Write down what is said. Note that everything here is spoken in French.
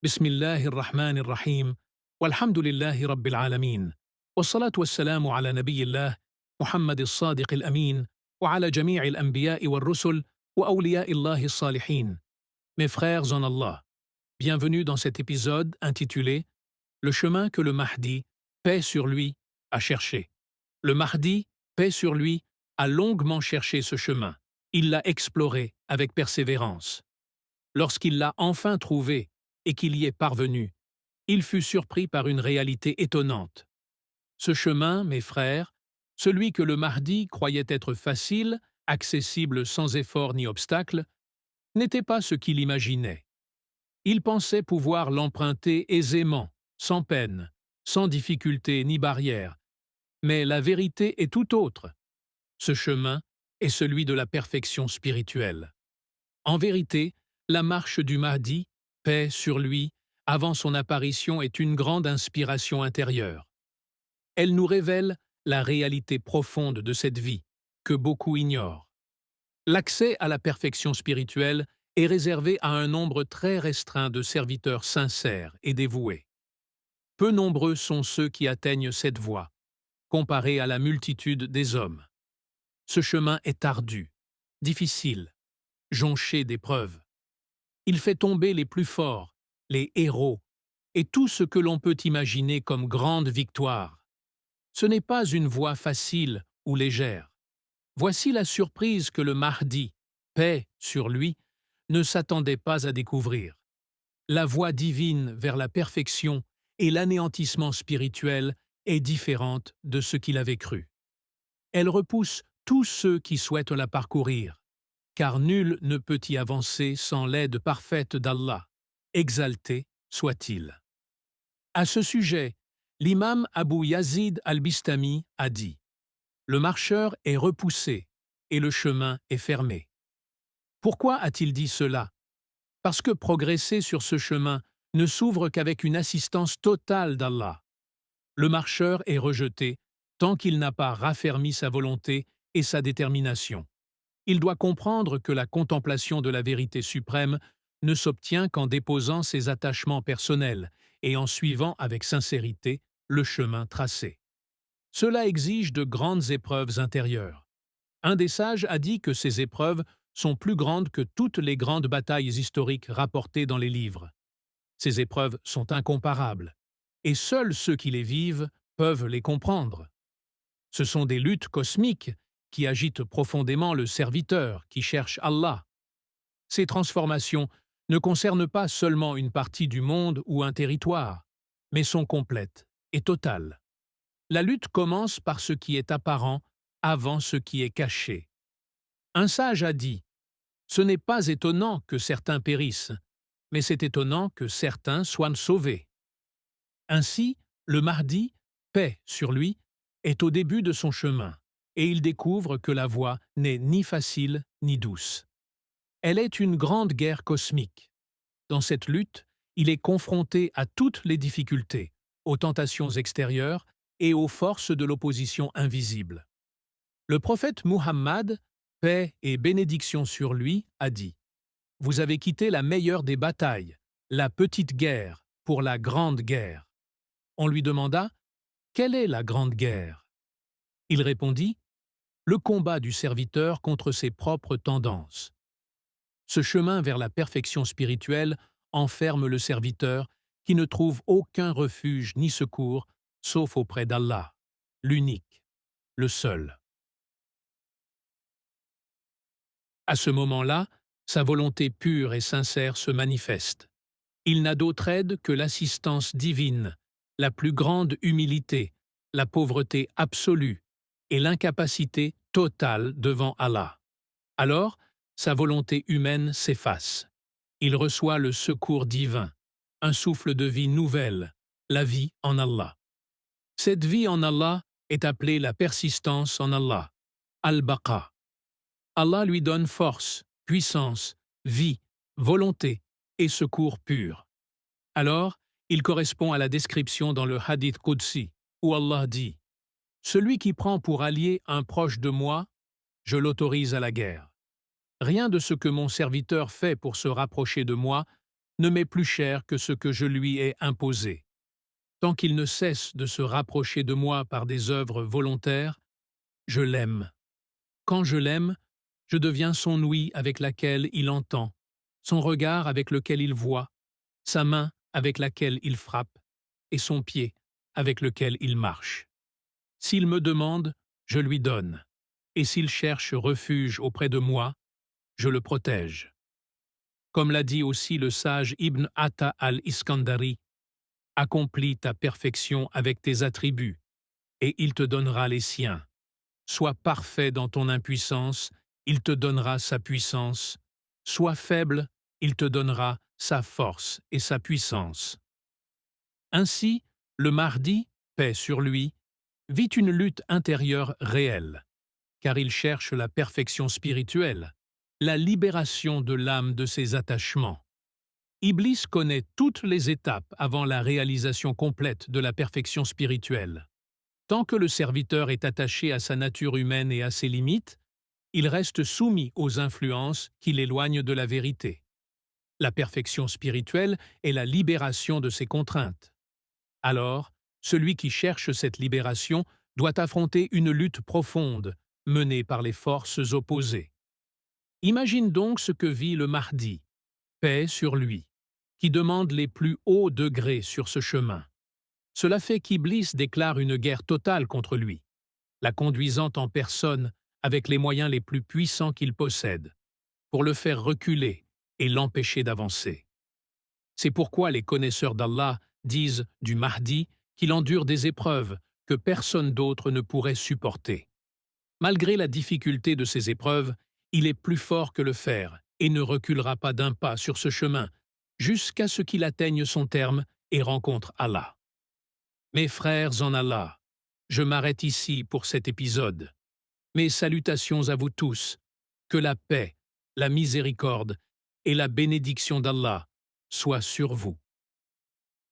بسم الله الرحمن الرحيم والحمد لله رب العالمين والصلاة والسلام على نبي الله محمد الصادق الأمين وعلى جميع الأنبياء والرسل وأولياء الله الصالحين. Mes frères en Allah, bienvenue dans cet épisode intitulé Le chemin que le Mahdi, paix sur lui, a cherché. Le Mahdi, paix sur lui, a longuement cherché ce chemin. Il l'a exploré avec persévérance. Lorsqu'il l'a enfin trouvé et qu'il y est parvenu, il fut surpris par une réalité étonnante. Ce chemin, mes frères, celui que le Mahdi croyait être facile, accessible sans effort ni obstacle, n'était pas ce qu'il imaginait. Il pensait pouvoir l'emprunter aisément, sans peine, sans difficulté ni barrière. Mais la vérité est tout autre. Ce chemin est celui de la perfection spirituelle. En vérité, la marche du Mahdi, paix sur lui, avant son apparition est une grande inspiration intérieure. Elle nous révèle la réalité profonde de cette vie, que beaucoup ignorent. L'accès à la perfection spirituelle est réservé à un nombre très restreint de serviteurs sincères et dévoués. Peu nombreux sont ceux qui atteignent cette voie, comparés à la multitude des hommes. Ce chemin est ardu, difficile, jonché d'épreuves. Il fait tomber les plus forts, les héros, et tout ce que l'on peut imaginer comme grande victoire. Ce n'est pas une voie facile ou légère. Voici la surprise que le Mahdi, paix sur lui, ne s'attendait pas à découvrir. La voie divine vers la perfection et l'anéantissement spirituel est différente de ce qu'il avait cru. Elle repousse tous ceux qui souhaitent la parcourir, car nul ne peut y avancer sans l'aide parfaite d'Allah, exalté soit-il. À ce sujet, l'imam Abu Yazid al-Bistami a dit « Le marcheur est repoussé et le chemin est fermé ». Pourquoi a-t-il dit cela? Parce que progresser sur ce chemin ne s'ouvre qu'avec une assistance totale d'Allah. Le marcheur est rejeté tant qu'il n'a pas raffermi sa volonté et sa détermination. Il doit comprendre que la contemplation de la vérité suprême ne s'obtient qu'en déposant ses attachements personnels et en suivant avec sincérité le chemin tracé. Cela exige de grandes épreuves intérieures. Un des sages a dit que ces épreuves sont plus grandes que toutes les grandes batailles historiques rapportées dans les livres. Ces épreuves sont incomparables, et seuls ceux qui les vivent peuvent les comprendre. Ce sont des luttes cosmiques qui agitent profondément le serviteur qui cherche Allah. Ces transformations ne concernent pas seulement une partie du monde ou un territoire, mais sont complètes et totales. La lutte commence par ce qui est apparent avant ce qui est caché. Un sage a dit « Ce n'est pas étonnant que certains périssent, mais c'est étonnant que certains soient sauvés. » Ainsi, le Mahdi, paix sur lui, est au début de son chemin, et il découvre que la voie n'est ni facile ni douce. Elle est une grande guerre cosmique. Dans cette lutte, il est confronté à toutes les difficultés, aux tentations extérieures et aux forces de l'opposition invisible. Le prophète Muhammad, paix et bénédiction sur lui, a dit « Vous avez quitté la meilleure des batailles, la petite guerre, pour la grande guerre. » On lui demanda « Quelle est la grande guerre ?» Il répondit « Le combat du serviteur contre ses propres tendances. » Ce chemin vers la perfection spirituelle enferme le serviteur qui ne trouve aucun refuge ni secours sauf auprès d'Allah, l'unique, le seul. À ce moment-là, sa volonté pure et sincère se manifeste. Il n'a d'autre aide que l'assistance divine, la plus grande humilité, la pauvreté absolue et l'incapacité totale devant Allah. Alors, sa volonté humaine s'efface. Il reçoit le secours divin, un souffle de vie nouvelle, la vie en Allah. Cette vie en Allah est appelée la persistance en Allah, al-Baqa. Allah lui donne force, puissance, vie, volonté et secours pur. Alors, il correspond à la description dans le Hadith Qudsi, où Allah dit « Celui qui prend pour allié un proche de moi, je l'autorise à la guerre. Rien de ce que mon serviteur fait pour se rapprocher de moi ne m'est plus cher que ce que je lui ai imposé. Tant qu'il ne cesse de se rapprocher de moi par des œuvres volontaires, je l'aime. Quand je l'aime, je deviens son ouïe avec laquelle il entend, son regard avec lequel il voit, sa main avec laquelle il frappe, et son pied avec lequel il marche. S'il me demande, je lui donne, et s'il cherche refuge auprès de moi, je le protège. Comme l'a dit aussi le sage Ibn Atta al-Iskandari, « Accomplis ta perfection avec tes attributs, et il te donnera les siens. Sois parfait dans ton impuissance, il te donnera sa puissance. Sois faible, il te donnera sa force et sa puissance. » Ainsi, le Mahdi, paix sur lui, vit une lutte intérieure réelle, car il cherche la perfection spirituelle, la libération de l'âme de ses attachements. Iblis connaît toutes les étapes avant la réalisation complète de la perfection spirituelle. Tant que le serviteur est attaché à sa nature humaine et à ses limites, il reste soumis aux influences qui l'éloignent de la vérité. La perfection spirituelle est la libération de ses contraintes. Alors, celui qui cherche cette libération doit affronter une lutte profonde, menée par les forces opposées. Imagine donc ce que vit le Mahdi, paix sur lui, qui demande les plus hauts degrés sur ce chemin. Cela fait qu'Iblis déclare une guerre totale contre lui, la conduisant en personne avec les moyens les plus puissants qu'il possède, pour le faire reculer et l'empêcher d'avancer. C'est pourquoi les connaisseurs d'Allah disent du Mahdi qu'il endure des épreuves que personne d'autre ne pourrait supporter. Malgré la difficulté de ces épreuves, il est plus fort que le fer et ne reculera pas d'un pas sur ce chemin, jusqu'à ce qu'il atteigne son terme et rencontre Allah. Mes frères en Allah, je m'arrête ici pour cet épisode. Mes salutations à vous tous, que la paix, la miséricorde et la bénédiction d'Allah soient sur vous.